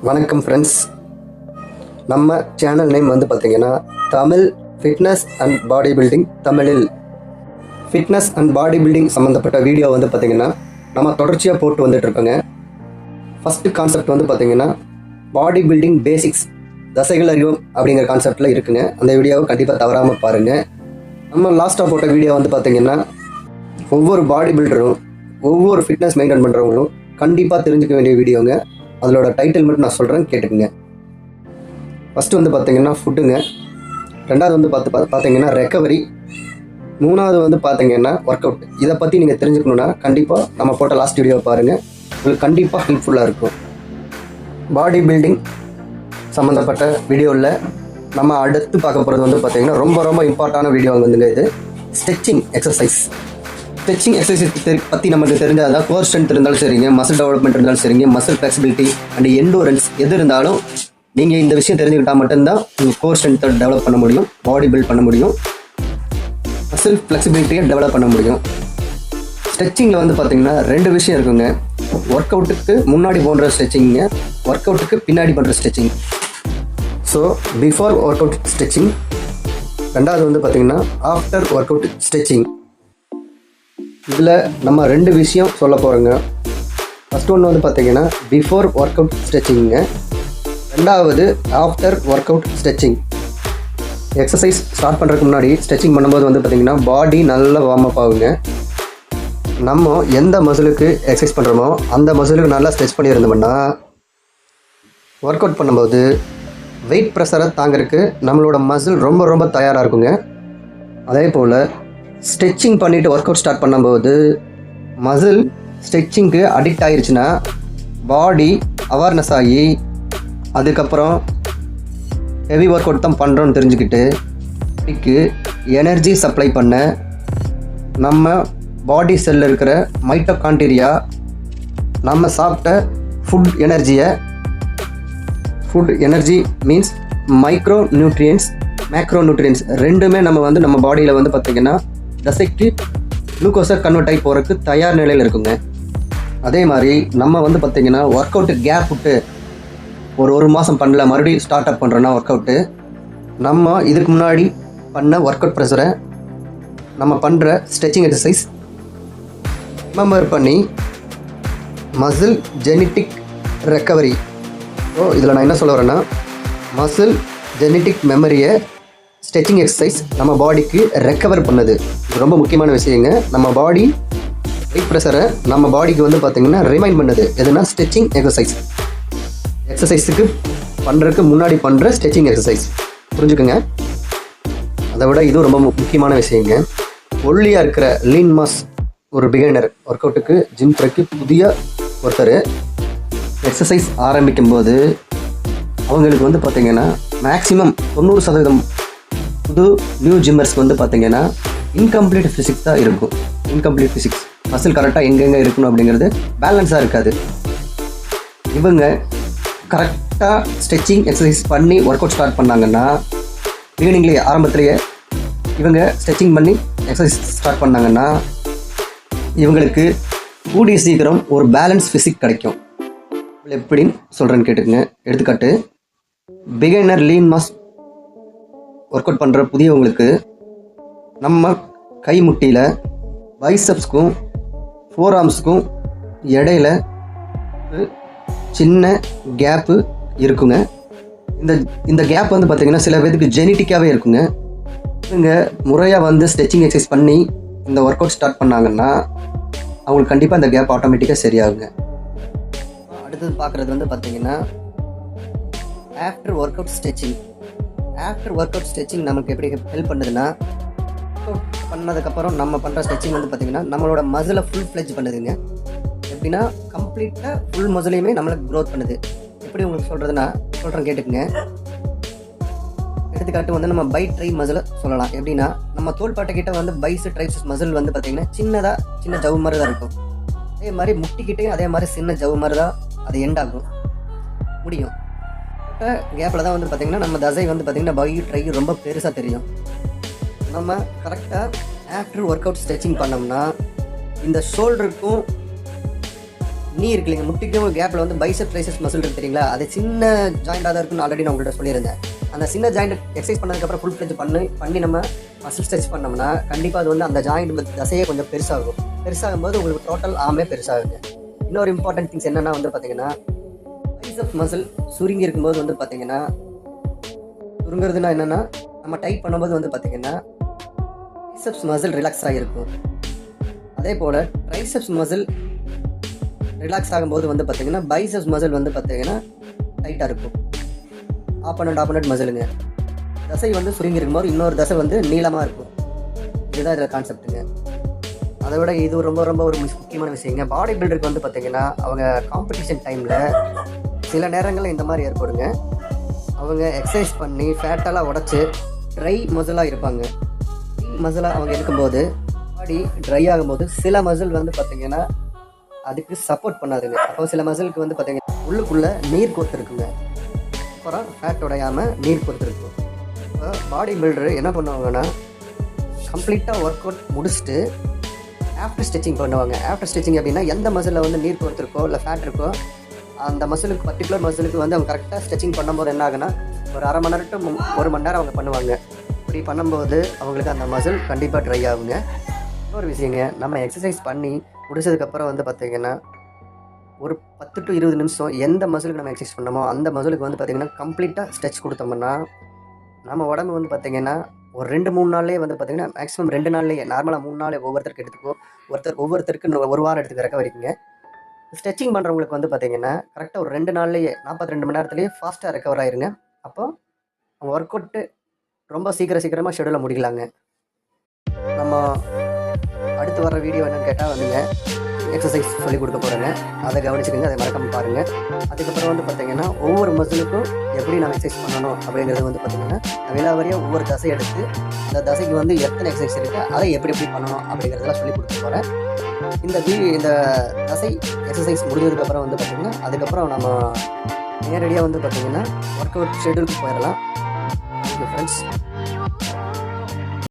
வணக்கம் ஃப்ரெண்ட்ஸ். நம்ம channel name வந்து பார்த்திங்கன்னா Tamil fitness and body building. தமிழில் ஃபிட்னஸ் அண்ட் பாடி பில்டிங் சம்மந்தப்பட்ட வீடியோ வந்து பார்த்திங்கன்னா நம்ம தொடர்ச்சியாக போட்டு வந்துட்டுருக்கோங்க. ஃபஸ்ட்டு கான்செப்ட் வந்து பார்த்திங்கன்னா பாடி பில்டிங் பேசிக்ஸ், தசைகள் அறிவோம் அப்படிங்கிற கான்செப்டில் இருக்குங்க. அந்த வீடியோவை கண்டிப்பாக தவறாமல் பாருங்கள். நம்ம லாஸ்ட்டாக போட்ட வீடியோ வந்து பார்த்திங்கன்னா ஒவ்வொரு பாடி பில்டரும் ஒவ்வொரு ஃபிட்னஸ் மெயின்டைன் பண்ணுறவங்களும் கண்டிப்பாக தெரிஞ்சுக்க வேண்டிய வீடியோங்க. அதோட டைட்டில் மட்டும் நான் சொல்கிறேன், கேட்டுக்குங்க. ஃபஸ்ட்டு வந்து பார்த்திங்கன்னா ஃபுட்டுங்க. ரெண்டாவது வந்து பார்த்தீங்கன்னா ரெக்கவரி. மூணாவது வந்து பார்த்திங்கன்னா ஒர்க் அவுட். இதை பற்றி நீங்கள் தெரிஞ்சுக்கணுன்னா கண்டிப்பாக நம்ம போட்ட லாஸ்ட் வீடியோவை பாருங்கள். உங்களுக்கு கண்டிப்பாக ஹெல்ப்ஃபுல்லாக இருக்கும். பாடி பில்டிங் சம்மந்தப்பட்ட வீடியோவில் நம்ம அடுத்து பார்க்க போகிறது வந்து பார்த்திங்கன்னா ரொம்ப இம்பார்ட்டான வீடியோ வந்துங்க. இது ஸ்ட்ரெச்சிங் எக்ஸசைஸ். ஸ்ட்ரெச்சிங் எக்ஸசைஸ் பற்றி நமக்கு தெரிஞ்சால் தான் கோர் ஸ்ட்ரென்த் இருந்தாலும் சரிங்க, மசில் டெவலப்மெண்ட் இருந்தாலும் சரிங்க, மசில் ஃப்ளெக்சிபிலிட்டி அண்ட் எண்டூரன்ஸ் எது இருந்தாலும் நீங்கள் இந்த விஷயம் தெரிஞ்சுக்கிட்டால் மட்டும்தான் உங்கள் கோர் ஸ்ட்ரென்த்தை டெவலப் பண்ண முடியும், பாடி பில்ட் பண்ண முடியும், மசில் ஃப்ளெக்சிபிலிட்டியை டெவலப் பண்ண முடியும். ஸ்ட்ரெச்சிங்கில் வந்து பார்த்திங்கன்னா ரெண்டு விஷயம் இருக்குங்க. ஒர்க் அவுட்டுக்கு முன்னாடி போன்ற ஸ்ட்ரெச்சிங்க, ஒர்க் அவுட்டுக்கு பின்னாடி பண்ணுற stretching. So before work out stretching, ரெண்டாவது வந்து பார்த்திங்கன்னா ஆஃப்டர் ஒர்க் அவுட் ஸ்ட்ரெச்சிங். இதில் நம்ம ரெண்டு விஷயம் சொல்ல போகிறோங்க. ஃபஸ்ட் ஒன்று வந்து பார்த்திங்கன்னா பிஃபோர் ஒர்க் அவுட் ஸ்ட்ரெச்சிங்க, ரெண்டாவது after work out stretching. Exercise start பண்ணுறதுக்கு முன்னாடி ஸ்ட்ரெச்சிங் பண்ணும்போது வந்து பார்த்திங்கன்னா பாடி நல்லா வார்ம் அப் ஆகுங்க. நம்ம எந்த மசிலுக்கு எக்ஸசைஸ் பண்ணுறோமோ அந்த மசிலுக்கு நல்லா ஸ்ட்ரெச் பண்ணியிருந்தோம்னா ஒர்க் அவுட் பண்ணும்போது வெயிட் ப்ரெஷரை தாங்கிறதுக்கு நம்மளோட மசில் ரொம்ப தயாராக இருக்குங்க. அதே போல் ஸ்ட்ரெச்சிங் பண்ணிவிட்டு ஒர்க் அவுட் ஸ்டார்ட் பண்ணும்போது மசில் ஸ்ட்ரெச்சிங்க்கு அடிக்ட் ஆகிருச்சுன்னா பாடி அவேர்னஸ் ஆகி அதுக்கப்புறம் ஹெவி ஒர்க் அவுட் தான் பண்ணுறோன்னு தெரிஞ்சுக்கிட்டு பாடிக்கு எனர்ஜி சப்ளை பண்ண நம்ம பாடி செல்லில் இருக்கிற மைட்டோகாண்ட்ரியா நம்ம சாப்பிட்ட food energy means micro nutrients, macro nutrients ரெண்டுமே நம்ம பாடியில் வந்து பார்த்திங்கன்னா தசைக்கு குளுக்கோஸை கன்வெர்ட் ஆகி போகிறதுக்கு தயார் நிலையில் இருக்குங்க. அதே மாதிரி நம்ம வந்து பார்த்திங்கன்னா ஒர்க் அவுட்டு கேப் விட்டு ஒரு மாதம் பண்ணல, மறுபடியும் ஸ்டார்ட் அப் பண்ணுறோன்னா ஒர்க் அவுட்டு, நம்ம இதுக்கு முன்னாடி பண்ண ஒர்க் அவுட் ப்ரெஷரை நம்ம பண்ணுற ஸ்ட்ரெச்சிங் எக்ஸசைஸ் ரிமெம்பர் பண்ணி மசில் ஜெனட்டிக் ரெக்கவரி. ஸோ இதில் நான் என்ன சொல்ல வரேன்னா மசில் ஜெனட்டிக் மெமரியை ஸ்ட்ரெச்சிங் எக்ஸசைஸ் நம்ம பாடிக்கு ரெக்கவர் பண்ணுது. இது ரொம்ப முக்கியமான விஷயங்க. நம்ம பாடி வெயிட் ப்ரெஷரை நம்ம பாடிக்கு வந்து பார்த்திங்கன்னா ரிமைண்ட் பண்ணுது. எதுனா ஸ்ட்ரெச்சிங் எக்ஸசைஸுக்கு பண்ணுறதுக்கு முன்னாடி பண்ணுற ஸ்ட்ரெச்சிங் எக்ஸசைஸ், புரிஞ்சுக்குங்க. அதை விட இதுவும் ரொம்ப முக்கியமான விஷயங்க. ஒல்லியாக இருக்கிற லீன் மாஸ் ஒரு பிகினர் ஒர்க் அவுட்டுக்கு ஜிம் ட்ரைக்கு புதிய ஒருத்தர் எக்ஸசைஸ் ஆரம்பிக்கும் போது அவங்களுக்கு வந்து பார்த்திங்கன்னா மேக்ஸிமம் 90% புது நியூ ஜிம்மர்ஸ்க்கு வந்து பார்த்திங்கன்னா இன்கம்ப்ளீட் ஃபிசிக்ஸ் தான் இருக்கும். இன்கம்ப்ளீட் ஃபிசிக்ஸ், மசில் கரெக்டாக எங்கெங்கே இருக்கணும் அப்படிங்கிறது பேலன்ஸாக இருக்காது. இவங்க கரெக்டாக ஸ்ட்ரெச்சிங் எக்ஸசைஸ் பண்ணி ஒர்க் அவுட் ஸ்டார்ட் பண்ணாங்கன்னா பிகினிங்லேயே ஆரம்பத்துலேயே இவங்க ஸ்ட்ரெச்சிங் பண்ணி எக்ஸசைஸ் ஸ்டார்ட் பண்ணாங்கன்னா இவங்களுக்கு கூடிய சீக்கிரம் ஒரு பேலன்ஸ் ஃபிசிக் கிடைக்கும். எப்படின்னு சொல்கிறேன்னு கேட்டுக்கங்க. எடுத்துக்காட்டு, beginner lean mass work out பண்ணுற புதியவங்களுக்கு நம்ம கை முட்டியில் பைசப்ஸ்க்கும் ஃபோர் ஆர்ம்ஸுக்கும் இடையில ஒரு சின்ன கேப்பு இருக்குங்க. இந்த கேப் வந்து பார்த்திங்கன்னா சில பேருக்கு ஜெனட்டிக்காகவே இருக்குங்க. இவங்க முறையாக வந்து ஸ்ட்ரெச்சிங் எக்ஸசைஸ் பண்ணி இந்த ஒர்க் அவுட் ஸ்டார்ட் பண்ணாங்கன்னா அவங்களுக்கு கண்டிப்பாக இந்த கேப் ஆட்டோமேட்டிக்காக சரியாகுங்க. அடுத்தது பார்க்குறது வந்து பார்த்திங்கன்னா after work out stretching. After work out stretching நமக்கு எப்படி ஹெல்ப் பண்ணுதுன்னா, ஒர்க் அவுட் பண்ணதுக்கப்புறம் நம்ம பண்ணுற ஸ்ட்ரெச்சிங் வந்து பார்த்திங்கன்னா நம்மளோட மசிலை ஃபுல் ஃப்ளெஜ் பண்ணுதுங்க. எப்படின்னா கம்ப்ளீட்டாக ஃபுல் மசிலையுமே நம்மளுக்கு க்ரோத் பண்ணுது. எப்படி உங்களுக்கு சொல்கிறதுனா சொல்கிறேன், கேட்டுக்குங்க. எடுத்துக்காட்டு வந்து நம்ம பை ட்ரை மசிலை சொல்லலாம். எப்படின்னா நம்ம தோள்பாட்டைக்கிட்ட வந்து பைஸ் ட்ரைப்ஸ் மசில் வந்து பார்த்திங்கன்னா சின்ன ஜவு மாதிரி தான் இருக்கும். அதே மாதிரி முட்டிக்கிட்டேயும் அதே மாதிரி சின்ன ஜவு மாதிரி தான் அது எண்டாகும் முடியும். கேப்பில் தான் வந்து பார்த்திங்கன்னா நம்ம தசை வந்து பார்த்திங்கன்னா பை ட்ரை ரொம்ப பெருசாக தெரியும். நம்ம கரெக்டாக ஆஃப்டர் ஒர்க் அவுட் ஸ்ட்ரெச்சிங் பண்ணோம்னா இந்த ஷோல்டருக்கும் நீ இருக்கு இல்லைங்க, முட்டிக்கும் ஒரு கேப்பில் வந்து பைசெப் ட்ரைசெப்ஸ் மசில் இருக்கு தெரியுங்களா, அது சின்ன ஜாயிண்டாக தான் இருக்குன்னு ஆல்ரெடி நான் உங்கள்கிட்ட சொல்லியிருந்தேன். அந்த சின்ன ஜாயிண்ட் எக்ஸசைஸ் பண்ணதுக்கப்புறம் ஃபுல் ஃப்ளெஜ் பண்ணி நம்ம மசில் ஸ்ட்ரெச் பண்ணோம்னா கண்டிப்பாக அது வந்து அந்த ஜாயிண்ட் தசையே கொஞ்சம் பெருசாகும். பெருசாகும்போது உங்களுக்கு டோட்டல் ஆமே பெருசாகுங்க. இன்னொரு இம்பார்ட்டன்ட் திங்ஸ் என்னென்னா வந்து பார்த்தீங்கன்னா, பைசெப் மசில் சுருங்கி இருக்கும்போது வந்து பார்த்தீங்கன்னா, சுருங்குறதுனா என்னென்னா நம்ம டைட் பண்ணும்போது வந்து பார்த்தீங்கன்னா பைசெப்ஸ் மசில் ரிலாக்ஸ் ஆகிருக்கும். அதே போல் ட்ரைசெப்ஸ் மசில் ரிலாக்ஸ் ஆகும்போது வந்து பார்த்தீங்கன்னா பைசெப்ஸ் மசில் வந்து பார்த்தீங்கன்னா டைட்டாக இருக்கும். ஆப்போனண்ட் மசிலுங்க. தசை வந்து சுருங்கி இருக்கும்போது இன்னொரு தசை வந்து நீளமாக இருக்கும். இதுதான் இதில் கான்செப்ட்டுங்க. அதை விட இது ரொம்ப ரொம்ப ஒரு முக்கியமான விஷயங்க. பாடி பில்டருக்கு வந்து பார்த்தீங்கன்னா அவங்க காம்படிஷன் டைமில் சில நேரங்களில் இந்த மாதிரி ஏற்படுங்க. அவங்க எக்ஸசைஸ் பண்ணி ஃபேட்டெல்லாம் உடச்சி ட்ரை மசிலாக இருப்பாங்க. மசிலாக அவங்க இருக்கும்போது பாடி ட்ரை ஆகும்போது சில மசில் வந்து பார்த்தீங்கன்னா அதுக்கு சப்போர்ட் பண்ணாதுங்க. அப்போ சில மசிலுக்கு வந்து பார்த்தீங்கன்னா உள்ளுக்குள்ளே நீர் கொடுத்துருக்குங்க. அப்புறம் ஃபேட் உடையாமல் நீர் கொடுத்துருக்கும். இப்போ பாடி பில்டரு என்ன பண்ணுவாங்கன்னா கம்ப்ளீட்டாக ஒர்க் அவுட் முடிச்சுட்டு ஆஃப்டர் ஸ்ட்ரெச்சிங் பண்ணுவாங்க. ஆஃப்டர் ஸ்ட்ரெச்சிங் அப்படின்னா எந்த மசிலில் வந்து நீர் கொடுத்துருக்கோ இல்லை ஃபேட் இருக்கோ அந்த மசிலுக்கு பர்டிகுலர் மசிலுக்கு வந்து அவங்க கரெக்டாக ஸ்ட்ரெச்சிங் பண்ணும்போது என்ன ஆகுனா ஒரு அரை மணி நேரம் டு 1 மணி நேரம் அவங்க பண்ணுவாங்க. இப்படி பண்ணும்போது அவங்களுக்கு அந்த மசில் கண்டிப்பாக ட்ரை ஆகுங்க. இன்னொரு விஷயங்க, நம்ம எக்ஸசைஸ் பண்ணி முடிச்சதுக்கப்புறம் வந்து பார்த்திங்கன்னா ஒரு 10 to 20 நிமிஷம் எந்த மசிலுக்கு நம்ம எக்ஸசைஸ் பண்ணோமோ அந்த மசிலுக்கு வந்து பார்த்திங்கன்னா கம்ப்ளீட்டாக ஸ்ட்ரெச் கொடுத்தோம்னா நம்ம உடம்பு வந்து பார்த்திங்கன்னா ஒரு 2-3 நாள்லேயே வந்து பார்த்திங்கன்னா மேக்ஸிமம் 2 நாள்லேயே, நார்மலாக 3 நாள் ஒவ்வொருத்தருக்கு எடுத்துக்கோ, ஒவ்வொருத்தருக்கு 1 வாரம் எடுத்துக்க ரெக்கவரிக்குங்க. ஸ்ட்ரெச்சிங் பண்ணுறவங்களுக்கு வந்து பார்த்திங்கன்னா கரெக்டாக ஒரு 2 நாள்லேயே 42 மணி நேரத்துலேயே ஃபாஸ்ட்டாக ரெக்கவர் ஆயிருங்க. அப்போ அவங்க ஒர்க் அவுட்டு ரொம்ப சீக்கிரமாக ஷெடியூலில் முடிக்கலாங்க. நம்ம அடுத்து வர வீடியோ என்னென்னு கேட்டால் வந்துங்க எக்ஸசைஸ் சொல்லிக் கொடுக்க போகிறேங்க. அதை கவனிச்சுக்கோங்க, அதை மறக்காமல் பாருங்கள். அதுக்கப்புறம் வந்து பார்த்திங்கன்னா ஒவ்வொரு மசிலுக்கும் எப்படி நம்ம எக்ஸசைஸ் பண்ணணும் அப்படிங்கிறது வந்து பார்த்திங்கன்னா விலாவரியாக ஒவ்வொரு தசை எடுத்து அந்த தசைக்கு வந்து எத்தனை எக்ஸசைஸ் இருக்குது அதை எப்படி பண்ணணும் அப்படிங்கிறதெல்லாம் சொல்லிக் கொடுக்க போகிறேன். இந்த தசை எக்ஸசைஸ் முடிஞ்சதுக்கப்புறம் வந்து பார்த்திங்கன்னா அதுக்கப்புறம் நம்ம நேரடியாக வந்து பார்த்திங்கன்னா ஒர்க் அவுட் ஷெடியூலுக்கு போயிடலாம். ஃப்ரெண்ட்ஸ்.